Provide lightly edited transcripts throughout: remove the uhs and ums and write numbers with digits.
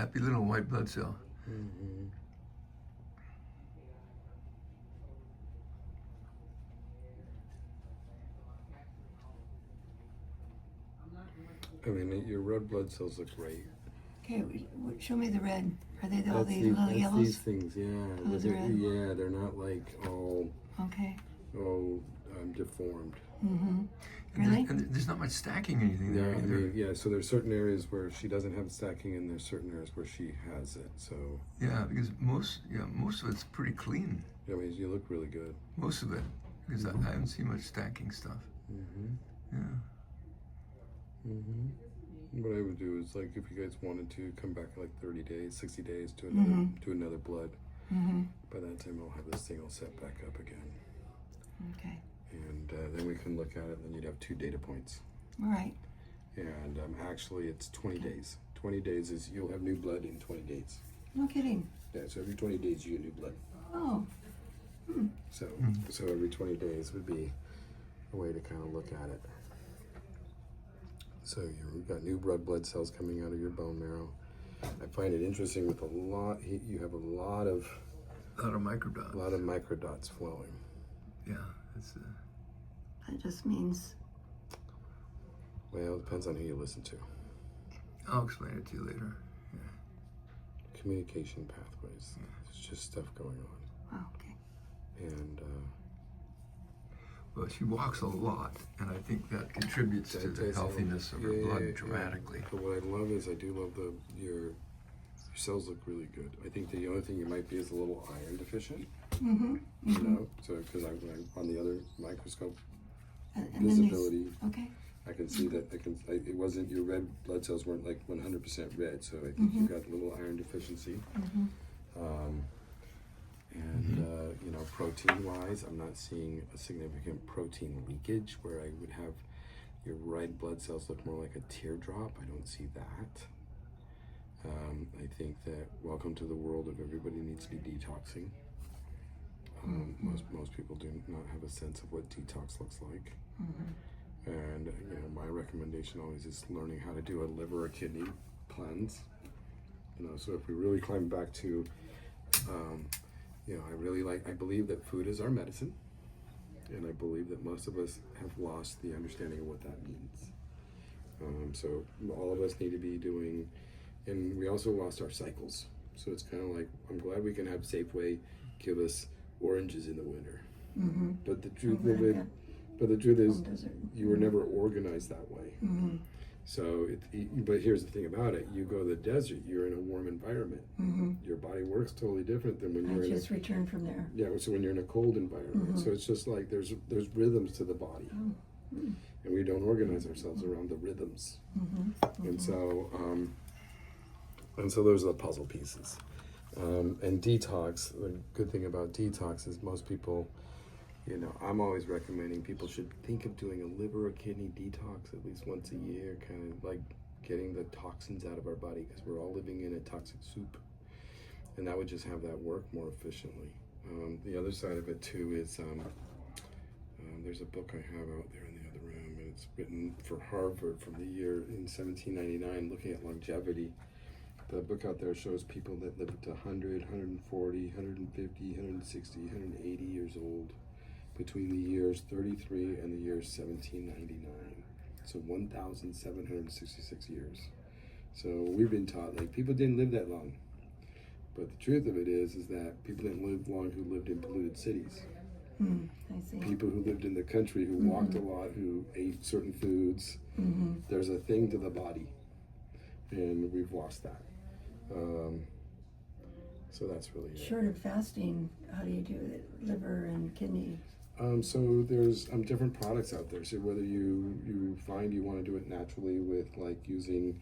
happy little white blood cell. Mm-hmm. I mean, your red blood cells look great. Okay, show me the red. Are they all That's these the- little that's yellows? these things, yeah. Those are red? Yeah, they're not like all Okay. deformed. Mm-hmm. And Really? there's not much stacking or anything Yeah, there I either. mean, yeah. So there's certain areas where she doesn't have stacking, and there's certain areas where she has it. So Yeah, because most of it's pretty clean. I mean, you look really good. Most of it, because I haven't seen much stacking stuff. Mm-hmm. Yeah. Mm-hmm. What I would do is, like, if you guys wanted to come back in like 30 days, 60 days to another blood. Mm-hmm. By that time, I'll have this thing all set back up again. Okay. And then we can look at it, and then you'd have 2 data points. All right. And actually, it's 20 days. 20 days is you'll have new blood in 20 days. No kidding. Yeah, so every 20 days you get new blood. Oh. So every 20 days would be a way to kind of look at it. So you've got new red blood cells coming out of your bone marrow. I find it interesting with you have a lot of microdots flowing. Yeah, it's That just means. Well, it depends on who you listen to. I'll explain it to you later. Communication pathways. There's just stuff going on. Oh, okay. And well, she walks a lot, and I think that contributes to the healthiness of her blood dramatically. Yeah. But what I love is I do love your cells look really good. I think the only thing you might be is a little iron deficient. Mm-hmm. You know, so because I'm on the other microscope And visibility, okay. I can see that it wasn't your red blood cells weren't like 100% red, so I think you got a little iron deficiency. You know, protein-wise, I'm not seeing a significant protein leakage where I would have your red blood cells look more like a teardrop. I don't see that. I think that welcome to the world of everybody needs to be detoxing. Most people do not have a sense of what detox looks like. And you know, my recommendation always is learning how to do a liver or kidney cleanse. You know, so if we really climb back to, you know, I believe that food is our medicine, and I believe that most of us have lost the understanding of what that means. So all of us need to be doing, and we also lost our cycles. So it's kind of like, I'm glad we can have Safeway give us oranges in the winter. But the truth of it, is, you were never organized that way. So, but here's the thing about it: you go to the desert, you're in a warm environment. Your body works totally different than when you're just returned from there. Yeah, so when you're in a cold environment, so it's just like there's rhythms to the body, and we don't organize ourselves around the rhythms. And so those are the puzzle pieces. And detox. The good thing about detox is most people. You know, I'm always recommending people should think of doing a liver or kidney detox at least once a year, kind of like getting the toxins out of our body, because we're all living in a toxic soup. And that would just have that work more efficiently. The other side of it too is there's a book I have out there in the other room, and it's written for Harvard from the year in 1799, looking at longevity. The book out there shows people that live to 100, 140, 150, 160, 180 years old, between the years 33 and the years 1799. So 1,766 years. So we've been taught, like, people didn't live that long. But the truth of it is that people didn't live long who lived in polluted cities. I see. People who lived in the country, who walked a lot, who ate certain foods. There's a thing to the body, and we've lost that. So that's really it. Short of fasting, how do you do it? Liver and kidney? So there's different products out there. So whether you find you want to do it naturally with like using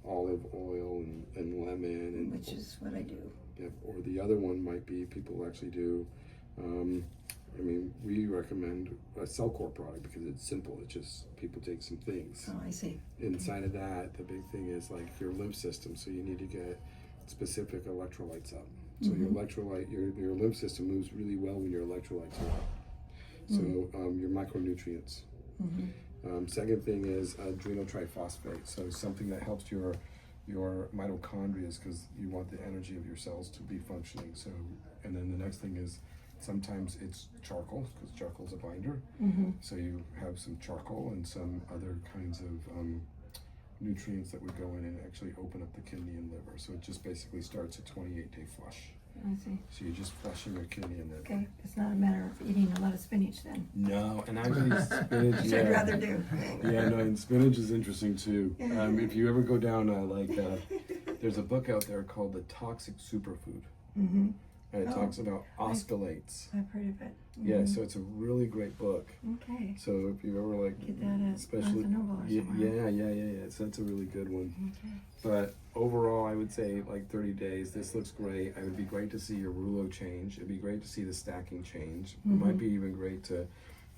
olive oil and lemon, and Which is what I do. Yeah, or the other one might be people actually do. I mean, we recommend a Cellcore product because it's simple. It's just people take some things. Oh, I see. Inside of that, the big thing is like your lymph system. So you need to get specific electrolytes up. So your electrolyte, your lymph system moves really well when your electrolytes are up. So your micronutrients. Second thing is adrenal triphosphate. So something that helps your your mitochondria, because you want the energy of your cells to be functioning. So, and then the next thing is sometimes it's charcoal, because charcoal's a binder. Mm-hmm. So you have some charcoal and some other kinds of nutrients that would go in and actually open up the kidney and liver. So it just basically starts a 28-day flush. I see. So you're just flushing your kidney and liver. Okay, it's not a matter of eating a lot of spinach then. No, and actually spinach. Which I'd rather do. Yeah, no, and spinach is interesting too. If you ever go down there's a book out there called The Toxic Superfood, Mm-hmm. and it Oh, talks about oscalates. I've heard of it. Yeah, so it's a really great book. Okay. So if you ever Get that at especially Barnes & Noble or yeah, somewhere. yeah. So that's a really good one. Okay. But overall, I would say like 30 days. This looks great. It would be great to see your rulo change. It'd be great to see the stacking change. It might be even great to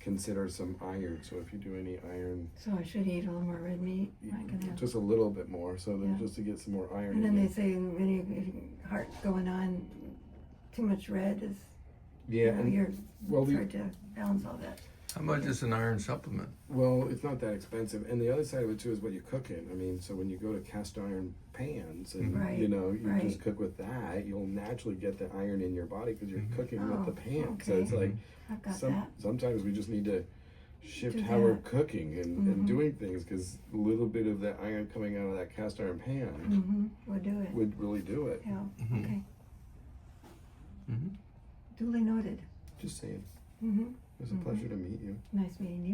consider some iron. So if you do any iron, So I should eat a little more red meat. I can have. just a little bit more. So then Yeah. just to get some more iron. And then in they it. say any heart going on, too much red is. Yeah, and You're well, hard to balance all that. How much is an iron supplement? well, it's not that expensive. And the other side of it too is what you cook in. I mean, so when you go to cast iron pans and Right, you know you right. just cook with that, you'll naturally get the iron in your body because you're cooking Oh, with the pan. So okay. it's like I've got that. sometimes we just need to shift Do how we're that. cooking and doing things, because a little bit of that iron coming out of that cast iron pan Mm-hmm. We'll do it. would really do it. Yeah. Mhm. Okay. Mm-hmm. Duly noted. Just saying. Mm-hmm. It was a pleasure to meet you. Nice meeting you.